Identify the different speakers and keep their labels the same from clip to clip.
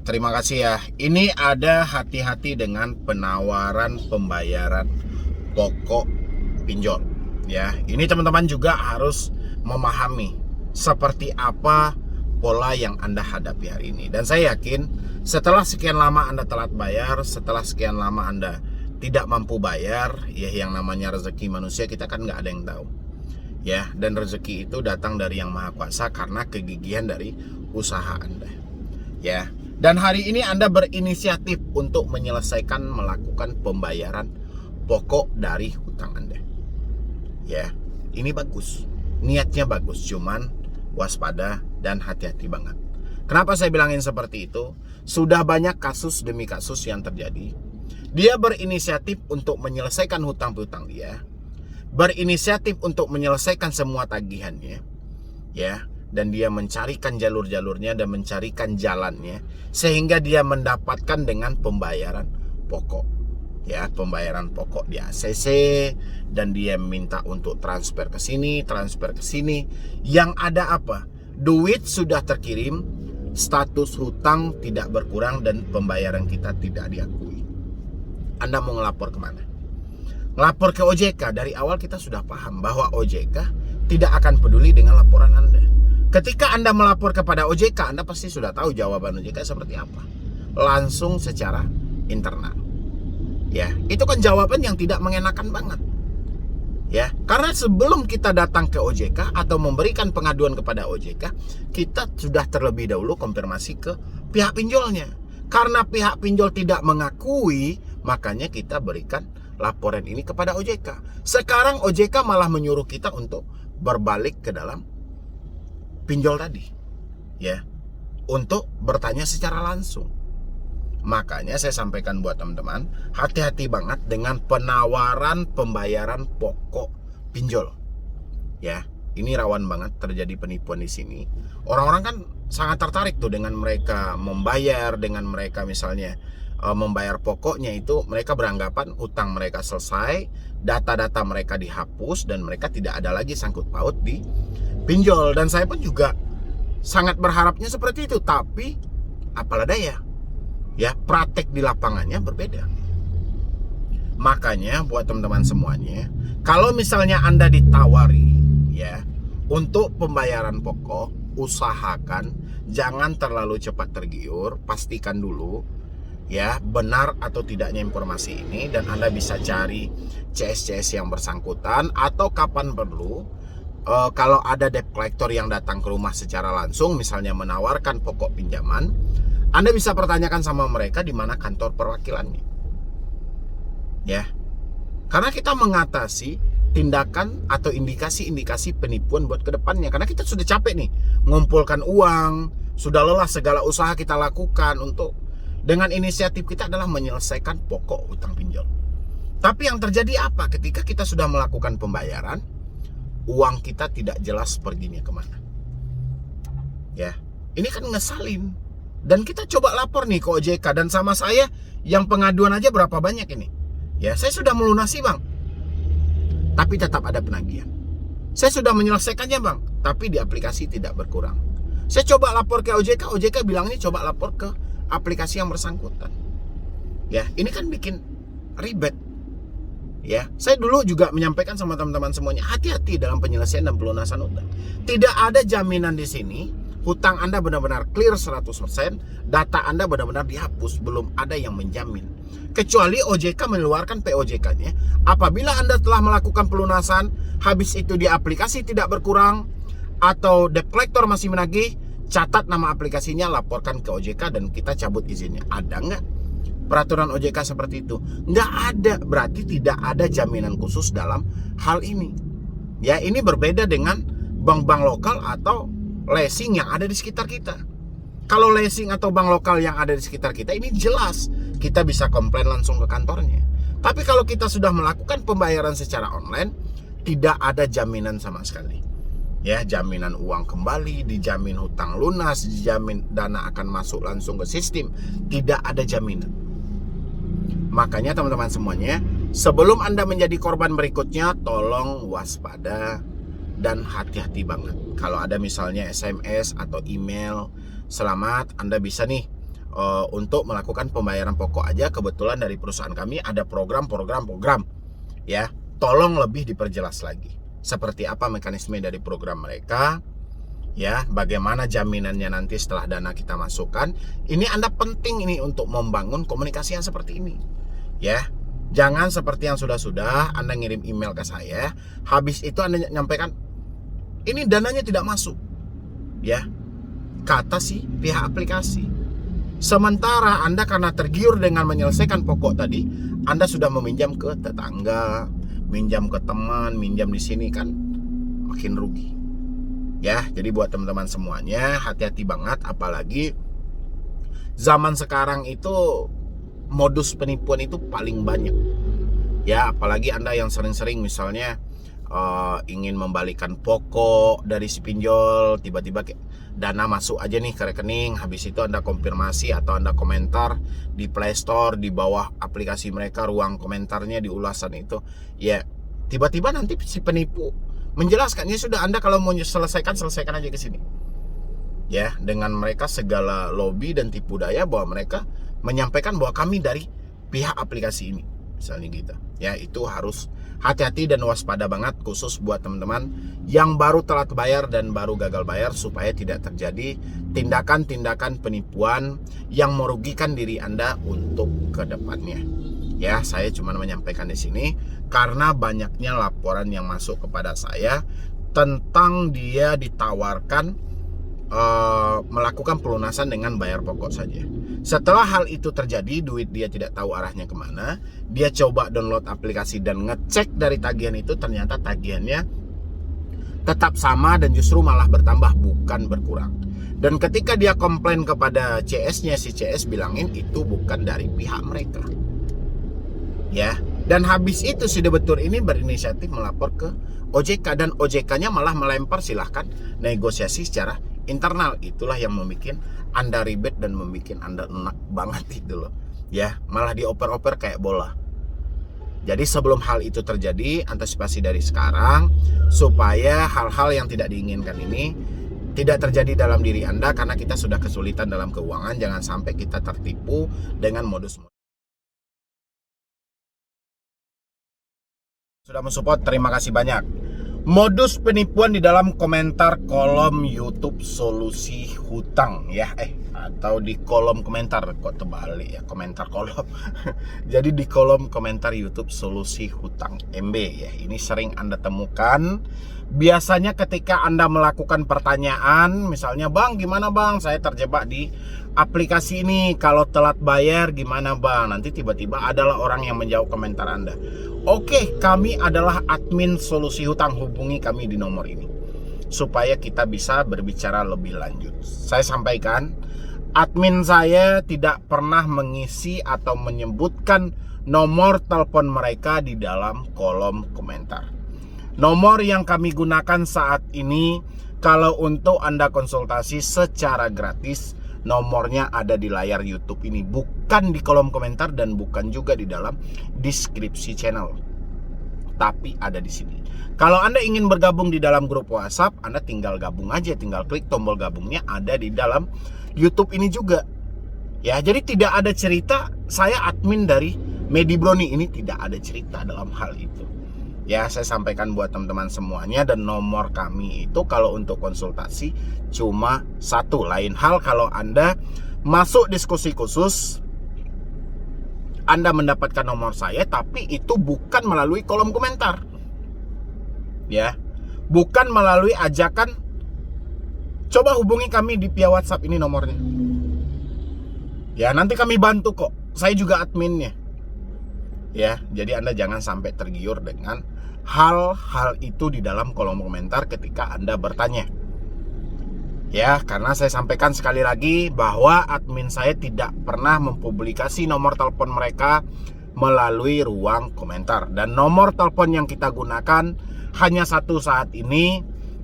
Speaker 1: Terima kasih ya. Ini ada hati-hati dengan penawaran pembayaran pokok pinjol. Ya, ini teman-teman juga harus memahami seperti apa pola yang Anda hadapi hari ini. Dan saya yakin setelah sekian lama Anda telat bayar, setelah sekian lama Anda tidak mampu bayar, ya yang namanya rezeki manusia kita kan nggak ada yang tahu. Ya, dan rezeki itu datang dari Yang Maha Kuasa karena kegigihan dari usaha Anda. Ya. Dan hari ini Anda berinisiatif untuk melakukan pembayaran pokok dari hutang Anda. Ya, ini bagus. Niatnya bagus, cuman waspada dan hati-hati banget. Kenapa saya bilangin seperti itu? Sudah banyak kasus demi kasus yang terjadi. Dia berinisiatif untuk menyelesaikan hutang-hutang dia. Berinisiatif untuk menyelesaikan semua tagihannya. Ya. Dan dia mencarikan jalur-jalurnya dan mencarikan jalannya sehingga dia mendapatkan dengan pembayaran pokok. Ya, pembayaran pokok di ACC dan dia minta untuk transfer ke sini, transfer ke sini. Yang ada apa? Duit sudah terkirim, status hutang tidak berkurang dan pembayaran kita tidak diakui. Anda mau ngelapor kemana? Ngelapor ke OJK. Dari awal kita sudah paham bahwa OJK tidak akan peduli dengan laporan Anda. Ketika Anda melapor kepada OJK, Anda pasti sudah tahu jawaban OJK seperti apa. Langsung secara internal. Ya, itu kan jawaban yang tidak mengenakan banget. Ya, karena sebelum kita datang ke OJK atau memberikan pengaduan kepada OJK, kita sudah terlebih dahulu konfirmasi ke pihak pinjolnya. Karena pihak pinjol tidak mengakui, makanya kita berikan laporan ini kepada OJK. Sekarang OJK malah menyuruh kita untuk berbalik ke dalam pinjol tadi, ya, untuk bertanya secara langsung. Makanya saya sampaikan buat teman-teman, hati-hati banget dengan penawaran pembayaran pokok pinjol. Ya, ini rawan banget terjadi penipuan di sini. Orang-orang kan sangat tertarik tuh dengan mereka membayar, dengan mereka misalnya membayar pokoknya itu mereka beranggapan utang mereka selesai, data-data mereka dihapus dan mereka tidak ada lagi sangkut paut di pinjol. Dan saya pun juga sangat berharapnya seperti itu, tapi apalah daya, ya praktek di lapangannya berbeda. Makanya buat teman-teman semuanya, kalau misalnya Anda ditawari ya untuk pembayaran pokok, usahakan jangan terlalu cepat tergiur, pastikan dulu ya benar atau tidaknya informasi ini, dan Anda bisa cari CS-CS yang bersangkutan atau kapan perlu kalau ada debt collector yang datang ke rumah secara langsung, misalnya menawarkan pokok pinjaman, Anda bisa pertanyakan sama mereka di mana kantor perwakilannya. Ya. Karena kita mengatasi tindakan atau indikasi-indikasi penipuan buat kedepannya. Karena kita sudah capek nih ngumpulkan uang, sudah lelah segala usaha kita lakukan untuk dengan inisiatif kita adalah menyelesaikan pokok hutang pinjol. Tapi yang terjadi apa ketika kita sudah melakukan pembayaran? Uang kita tidak jelas perginya kemana. Ya, ini kan ngesalin. Dan kita coba lapor nih ke OJK, dan sama saya yang pengaduan aja berapa banyak ini. Ya, saya sudah melunasi bang, tapi tetap ada penagihan. Saya sudah menyelesaikannya bang, tapi di aplikasi tidak berkurang. Saya coba lapor ke OJK, OJK bilangnya coba lapor ke aplikasi yang bersangkutan. Ya, ini kan bikin ribet. Ya, saya dulu juga menyampaikan sama teman-teman semuanya, hati-hati dalam penyelesaian dan pelunasan hutang. Tidak ada jaminan di sini hutang Anda benar-benar clear 100%, data Anda benar-benar dihapus, belum ada yang menjamin. Kecuali OJK mengeluarkan POJK-nya. Apabila Anda telah melakukan pelunasan, habis itu di aplikasi tidak berkurang atau debt collector masih menagih, catat nama aplikasinya, laporkan ke OJK dan kita cabut izinnya. Ada nggak peraturan OJK seperti itu? Nggak ada, berarti tidak ada jaminan khusus dalam hal ini. Ya, ini berbeda dengan bank-bank lokal atau leasing yang ada di sekitar kita. Kalau leasing atau bank lokal yang ada di sekitar kita, ini jelas kita bisa komplain langsung ke kantornya. Tapi kalau kita sudah melakukan pembayaran secara online, tidak ada jaminan sama sekali. Ya, jaminan uang kembali, dijamin hutang lunas, dijamin dana akan masuk langsung ke sistem, tidak ada jaminan. Makanya teman-teman semuanya, sebelum Anda menjadi korban berikutnya, tolong waspada dan hati-hati banget. Kalau ada misalnya SMS atau email, selamat, Anda bisa nih untuk melakukan pembayaran pokok aja. Kebetulan dari perusahaan kami ada program ya. Tolong lebih diperjelas lagi seperti apa mekanisme dari program mereka, ya, bagaimana jaminannya nanti setelah dana kita masukkan. Ini Anda penting ini untuk membangun komunikasi yang seperti ini, ya. Jangan seperti yang sudah-sudah Anda ngirim email ke saya, habis itu Anda nyampaikan ini dananya tidak masuk, ya, kata si pihak aplikasi. Sementara Anda karena tergiur dengan menyelesaikan pokok tadi, Anda sudah meminjam ke tetangga, minjam ke teman, minjam di sini, kan makin rugi. Ya, jadi buat teman-teman semuanya hati-hati banget, apalagi zaman sekarang itu modus penipuan itu paling banyak. Ya, apalagi Anda yang sering-sering misalnya ingin membalikan pokok dari si pinjol, tiba-tiba dana masuk aja nih ke rekening, habis itu Anda konfirmasi atau Anda komentar di Play Store, di bawah aplikasi mereka, ruang komentarnya di ulasan itu, ya tiba-tiba nanti si penipu menjelaskan, ya sudah, Anda kalau mau selesaikan aja ke sini, ya, dengan mereka segala lobby dan tipu daya bahwa mereka menyampaikan bahwa kami dari pihak aplikasi ini, misalnya gitu, ya. Itu harus hati-hati dan waspada banget, khusus buat teman-teman yang baru telat bayar dan baru gagal bayar, supaya tidak terjadi tindakan-tindakan penipuan yang merugikan diri Anda untuk kedepannya. Ya, saya cuma menyampaikan di sini karena banyaknya laporan yang masuk kepada saya tentang dia ditawarkan melakukan pelunasan dengan bayar pokok saja. Setelah hal itu terjadi, duit dia tidak tahu arahnya kemana. Dia coba download aplikasi dan ngecek dari tagihan itu, ternyata tagihannya tetap sama dan justru malah bertambah, bukan berkurang. Dan ketika dia komplain kepada CS-nya, si CS bilangin itu bukan dari pihak mereka, ya. Dan habis itu si debitur ini berinisiatif melapor ke OJK, dan OJK-nya malah melempar silahkan negosiasi secara internal. Itulah yang membuat Anda ribet dan membuat Anda enak banget itu loh, ya, malah dioper-oper kayak bola. Jadi sebelum hal itu terjadi, antisipasi dari sekarang supaya hal-hal yang tidak diinginkan ini tidak terjadi dalam diri Anda, karena kita sudah kesulitan dalam keuangan. Jangan sampai kita tertipu dengan modus. Sudah mensupport, terima kasih banyak. Modus penipuan di dalam komentar kolom YouTube Solusi Hutang, ya, atau di kolom komentar, kok terbalik ya, komentar kolom. Jadi di kolom komentar YouTube Solusi Hutang MB, ya, ini sering Anda temukan. Biasanya ketika Anda melakukan pertanyaan, misalnya, "Bang, gimana Bang? Saya terjebak di aplikasi ini, kalau telat bayar gimana Bang?" Nanti tiba-tiba adalah orang yang menjawab komentar Anda. "Oke, kami adalah admin Solusi Hutang, hubungi kami di nomor ini," supaya kita bisa berbicara lebih lanjut. Saya sampaikan, admin saya tidak pernah mengisi atau menyebutkan nomor telepon mereka di dalam kolom komentar. Nomor yang kami gunakan saat ini, kalau untuk Anda konsultasi secara gratis, nomornya ada di layar YouTube ini, bukan di kolom komentar dan bukan juga di dalam deskripsi channel, tapi ada di sini. Kalau Anda ingin bergabung di dalam grup WhatsApp, Anda tinggal gabung aja, tinggal klik tombol gabungnya, ada di dalam YouTube ini juga. Ya, jadi tidak ada cerita saya admin dari Medibroni, ini tidak ada cerita dalam hal itu. Ya, saya sampaikan buat teman-teman semuanya, dan nomor kami itu kalau untuk konsultasi cuma satu. Lain hal kalau Anda masuk diskusi khusus, Anda mendapatkan nomor saya, tapi itu bukan melalui kolom komentar, ya, bukan melalui ajakan "coba hubungi kami di via WhatsApp, ini nomornya." Ya, nanti kami bantu kok, saya juga adminnya. Ya, jadi Anda jangan sampai tergiur dengan hal-hal itu di dalam kolom komentar ketika Anda bertanya. Ya, karena saya sampaikan sekali lagi bahwa admin saya tidak pernah mempublikasi nomor telepon mereka melalui ruang komentar. Dan nomor telepon yang kita gunakan hanya satu saat ini,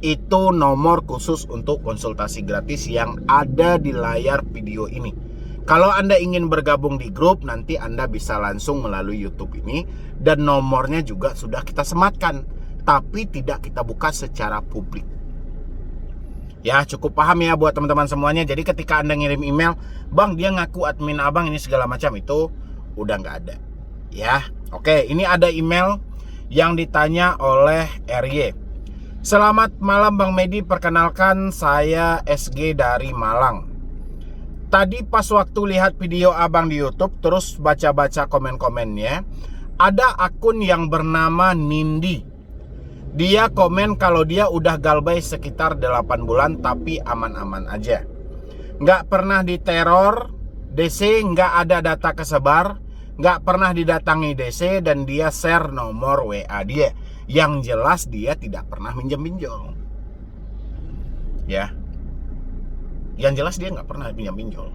Speaker 1: itu nomor khusus untuk konsultasi gratis yang ada di layar video ini. Kalau Anda ingin bergabung di grup, nanti Anda bisa langsung melalui YouTube ini, dan nomornya juga sudah kita sematkan, tapi tidak kita buka secara publik. Ya, cukup paham ya buat teman-teman semuanya. Jadi ketika Anda ngirim email, Bang, dia ngaku admin abang ini segala macam, itu udah nggak ada. Ya, oke, ini ada email yang ditanya oleh RY. Selamat malam Bang Medi, perkenalkan saya SG dari Malang. Tadi pas waktu lihat video abang di YouTube, terus baca-baca komen-komennya, ada akun yang bernama Nindi. Dia komen kalau dia udah galbay sekitar 8 bulan tapi aman-aman aja. Nggak pernah diteror DC, nggak ada data kesebar, nggak pernah didatangi DC, dan dia share nomor WA dia. Yang jelas dia tidak pernah minjem pinjol. Ya, yang jelas dia nggak pernah pinjam pinjol.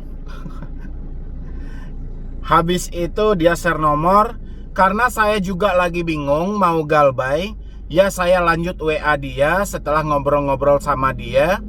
Speaker 1: Habis itu dia share nomor. Karena saya juga lagi bingung mau galbay, ya saya lanjut WA dia. Setelah ngobrol-ngobrol sama dia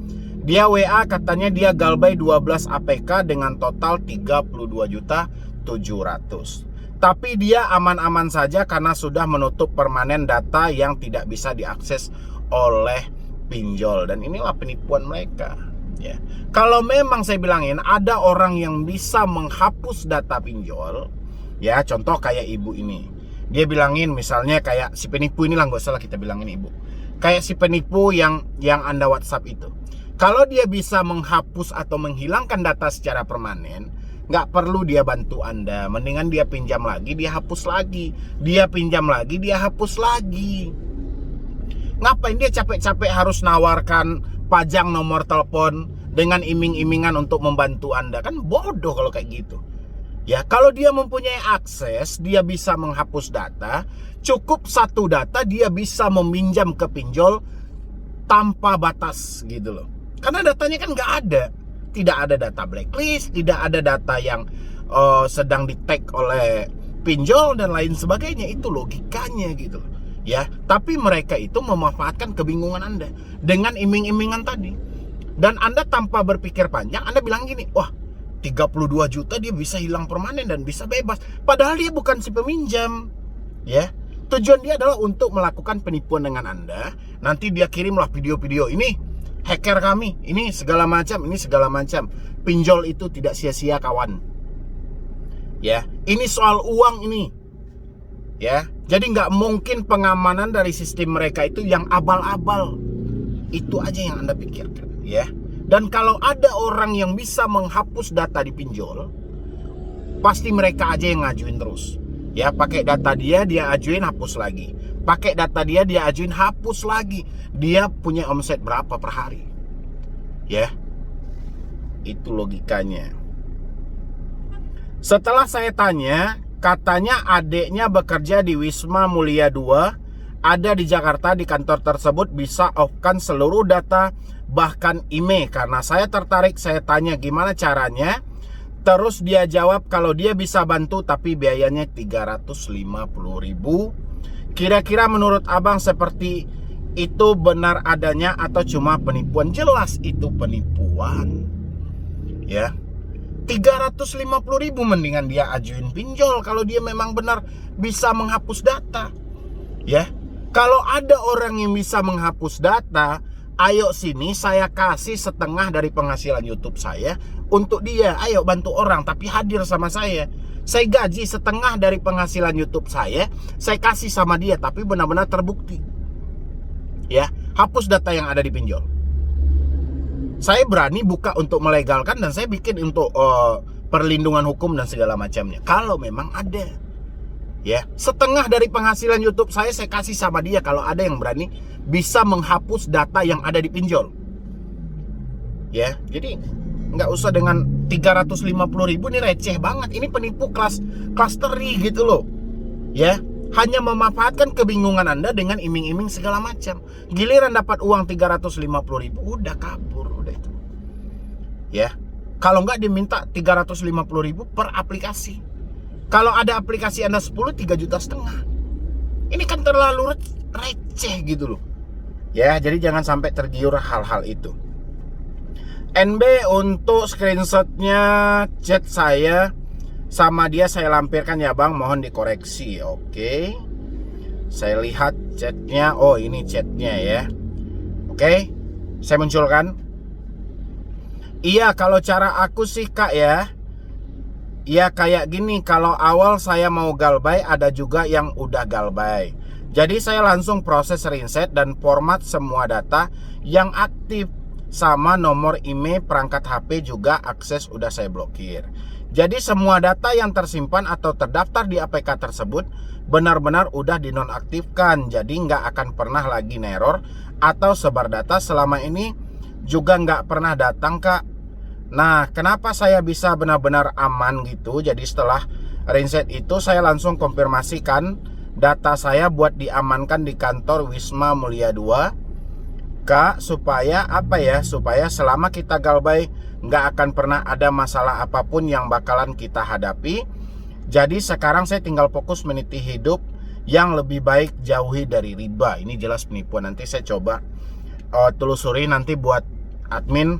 Speaker 1: WA katanya dia galbay 12 APK dengan total 32.700.000. Tapi dia aman-aman saja karena sudah menutup permanen data yang tidak bisa diakses oleh pinjol. Dan inilah penipuan mereka. Ya. Kalau memang saya bilangin ada orang yang bisa menghapus data pinjol, ya contoh kayak ibu ini, dia bilangin misalnya kayak si penipu inilah, nggak usah lah kita bilangin ibu, kayak si penipu yang Anda WhatsApp itu. Kalau dia bisa menghapus atau menghilangkan data secara permanen, nggak perlu dia bantu Anda. Mendingan dia pinjam lagi, dia hapus lagi. Dia pinjam lagi, dia hapus lagi. Ngapain dia capek-capek harus nawarkan pajang nomor telepon dengan iming-imingan untuk membantu Anda? Kan bodoh kalau kayak gitu. Ya, kalau dia mempunyai akses, dia bisa menghapus data. Cukup satu data dia bisa meminjam ke pinjol tanpa batas gitu loh. Karena datanya kan nggak ada. Tidak ada data blacklist, tidak ada data yang sedang di-tag oleh pinjol dan lain sebagainya. Itu logikanya gitu loh. Ya, tapi mereka itu memanfaatkan kebingungan Anda dengan iming-imingan tadi. Dan Anda tanpa berpikir panjang, Anda bilang gini, wah 32 juta dia bisa hilang permanen dan bisa bebas. Padahal dia bukan si peminjam. Ya, tujuan dia adalah untuk melakukan penipuan dengan Anda. Nanti dia kirimlah video-video, ini hacker kami, ini segala macam, ini segala macam. Pinjol itu tidak sia-sia kawan. Ya, ini soal uang ini. Ya, jadi nggak mungkin pengamanan dari sistem mereka itu yang abal-abal. Itu aja yang Anda pikirkan, ya. Dan kalau ada orang yang bisa menghapus data di pinjol, pasti mereka aja yang ngajuin terus. Ya, pakai data dia ajuin, hapus lagi. Pakai data dia ajuin, hapus lagi. Dia punya omset berapa per hari? Ya, itu logikanya. Setelah saya tanya, katanya adiknya bekerja di Wisma Mulia 2, ada di Jakarta. Di kantor tersebut bisa off-kan seluruh data, bahkan email. Karena saya tertarik, saya tanya gimana caranya. Terus dia jawab kalau dia bisa bantu, tapi biayanya 350.000. Kira-kira menurut abang seperti itu benar adanya atau cuma penipuan? Jelas itu penipuan. Ya, 350.000 mendingan dia ajuin pinjol kalau dia memang benar bisa menghapus data. Ya, kalau ada orang yang bisa menghapus data, ayo sini saya kasih setengah dari penghasilan YouTube saya untuk dia. Ayo bantu orang tapi hadir sama saya. Saya gaji setengah dari penghasilan YouTube saya kasih sama dia tapi benar-benar terbukti. Ya, hapus data yang ada di pinjol. Saya berani buka untuk melegalkan dan saya bikin untuk perlindungan hukum dan segala macamnya. Kalau memang ada, ya setengah dari penghasilan YouTube saya kasih sama dia kalau ada yang berani bisa menghapus data yang ada di pinjol. Ya, jadi nggak usah dengan 350.000 ini receh banget. Ini penipu kelas teri gitu loh. Ya, hanya memanfaatkan kebingungan Anda dengan iming-iming segala macam. Giliran dapat uang 350.000, udah kabur, udah itu. Ya, kalau nggak diminta 350.000 per aplikasi. Kalau ada aplikasi Anda 10, 3,5 juta. Ini kan terlalu receh gitu loh. Ya, jadi jangan sampai tergiur hal-hal itu. NB untuk screenshotnya chat saya sama dia saya lampirkan ya bang, mohon dikoreksi. Oke, saya lihat chatnya. Oh, ini chatnya ya. Oke, saya munculkan. Iya, kalau cara aku sih Kak ya, ya kayak gini, kalau awal saya mau galbay ada juga yang udah galbay. Jadi saya langsung proses reset dan format semua data yang aktif, sama nomor IMEI perangkat HP juga akses udah saya blokir. Jadi semua data yang tersimpan atau terdaftar di APK tersebut benar-benar udah dinonaktifkan. Jadi nggak akan pernah lagi neror atau sebar data. Selama ini juga nggak pernah datang Kak. Nah, kenapa saya bisa benar-benar aman gitu? Jadi setelah reset itu saya langsung konfirmasikan data saya buat diamankan di kantor Wisma Mulia 2, Kak, supaya apa ya? Supaya selama kita galbay nggak akan pernah ada masalah apapun yang bakalan kita hadapi. Jadi sekarang saya tinggal fokus meniti hidup yang lebih baik, jauhi dari riba. Ini jelas penipuan. Nanti saya coba telusuri nanti buat admin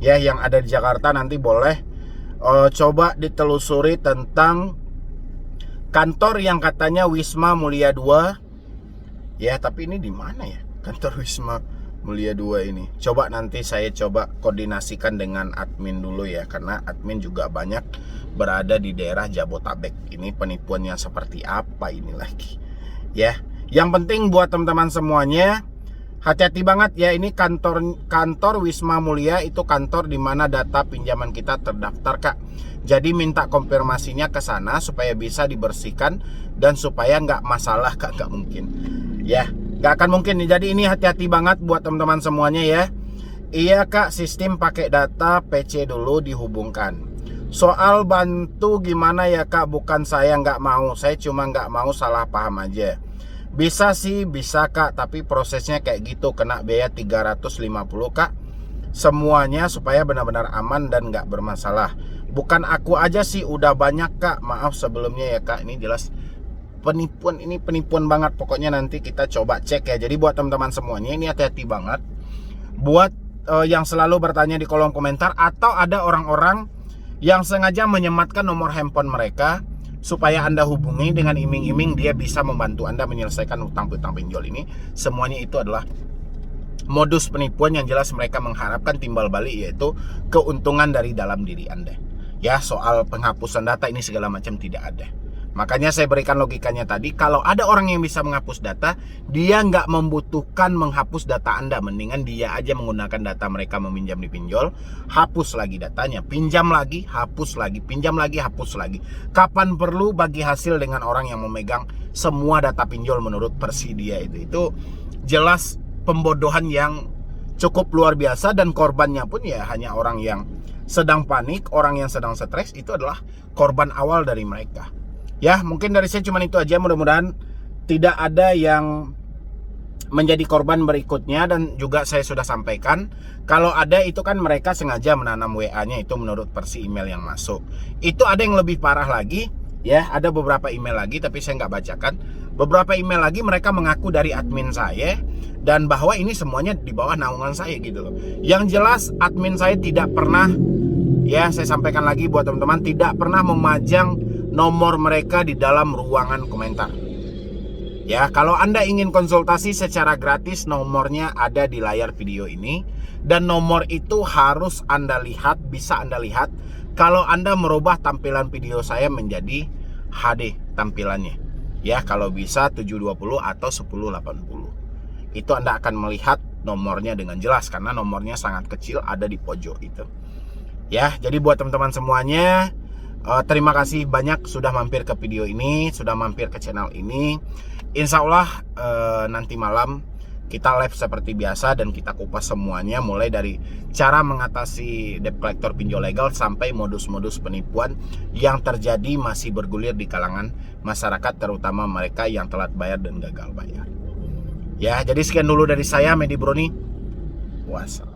Speaker 1: ya yang ada di Jakarta, nanti boleh coba ditelusuri tentang kantor yang katanya Wisma Mulia 2 ya. Tapi ini di mana ya kantor Wisma Mulia 2 ini? Coba nanti saya coba koordinasikan dengan admin dulu ya, karena admin juga banyak berada di daerah Jabotabek. Ini penipuannya seperti apa ini lagi ya. Yang penting buat teman-teman semuanya, hati-hati banget ya, ini kantor Wisma Mulia itu kantor di mana data pinjaman kita terdaftar Kak. Jadi minta konfirmasinya ke sana supaya bisa dibersihkan dan supaya nggak masalah Kak, nggak mungkin ya, nggak akan mungkin. Jadi ini hati-hati banget buat teman-teman semuanya ya. Iya Kak, sistem pakai data PC dulu dihubungkan. Soal bantu gimana ya Kak, bukan saya nggak mau, saya cuma nggak mau salah paham aja. Bisa sih, bisa Kak, tapi prosesnya kayak gitu, kena biaya 350 Kak. Semuanya supaya benar-benar aman dan nggak bermasalah. Bukan aku aja sih, udah banyak Kak. Maaf sebelumnya ya Kak, ini jelas penipuan, ini penipuan banget. Pokoknya nanti kita coba cek ya. Jadi buat teman-teman semuanya ini hati-hati banget. Buat yang selalu bertanya di kolom komentar, atau ada orang-orang yang sengaja menyematkan nomor handphone mereka supaya Anda hubungi dengan iming-iming dia bisa membantu Anda menyelesaikan utang-utang pinjol ini. Semuanya itu adalah modus penipuan yang jelas mereka mengharapkan timbal balik, yaitu keuntungan dari dalam diri Anda. Ya, soal penghapusan data ini segala macam tidak ada. Makanya saya berikan logikanya tadi, kalau ada orang yang bisa menghapus data, dia nggak membutuhkan menghapus data Anda. Mendingan dia aja menggunakan data mereka meminjam di pinjol, hapus lagi datanya, pinjam lagi, hapus lagi, pinjam lagi, hapus lagi. Kapan perlu bagi hasil dengan orang yang memegang semua data pinjol menurut versi dia itu. Itu jelas pembodohan yang cukup luar biasa, dan korbannya pun ya hanya orang yang sedang panik, orang yang sedang stres. Itu adalah korban awal dari mereka. Ya, mungkin dari saya cuma itu aja. Mudah-mudahan tidak ada yang menjadi korban berikutnya. Dan juga saya sudah sampaikan, kalau ada itu kan mereka sengaja menanam WA-nya itu menurut versi email yang masuk. Itu ada yang lebih parah lagi ya, ada beberapa email lagi tapi saya nggak bacakan. Beberapa email lagi mereka mengaku dari admin saya, dan bahwa ini semuanya di bawah naungan saya gitu loh. Yang jelas admin saya tidak pernah, ya saya sampaikan lagi buat teman-teman, tidak pernah memajang nomor mereka di dalam ruangan komentar. Ya, kalau Anda ingin konsultasi secara gratis, nomornya ada di layar video ini. Dan nomor itu harus Anda lihat, bisa Anda lihat kalau Anda merubah tampilan video saya menjadi HD tampilannya. Ya, kalau bisa 720 atau 1080. Itu Anda akan melihat nomornya dengan jelas, karena nomornya sangat kecil, ada di pojok itu. Ya, jadi buat teman-teman semuanya, terima kasih banyak sudah mampir ke video ini, sudah mampir ke channel ini. Insya Allah nanti malam kita live seperti biasa dan kita kupas semuanya, mulai dari cara mengatasi debt collector pinjol legal sampai modus-modus penipuan yang terjadi masih bergulir di kalangan masyarakat, terutama mereka yang telat bayar dan gagal bayar. Ya, jadi sekian dulu dari saya, Medi Broni. Wassalam.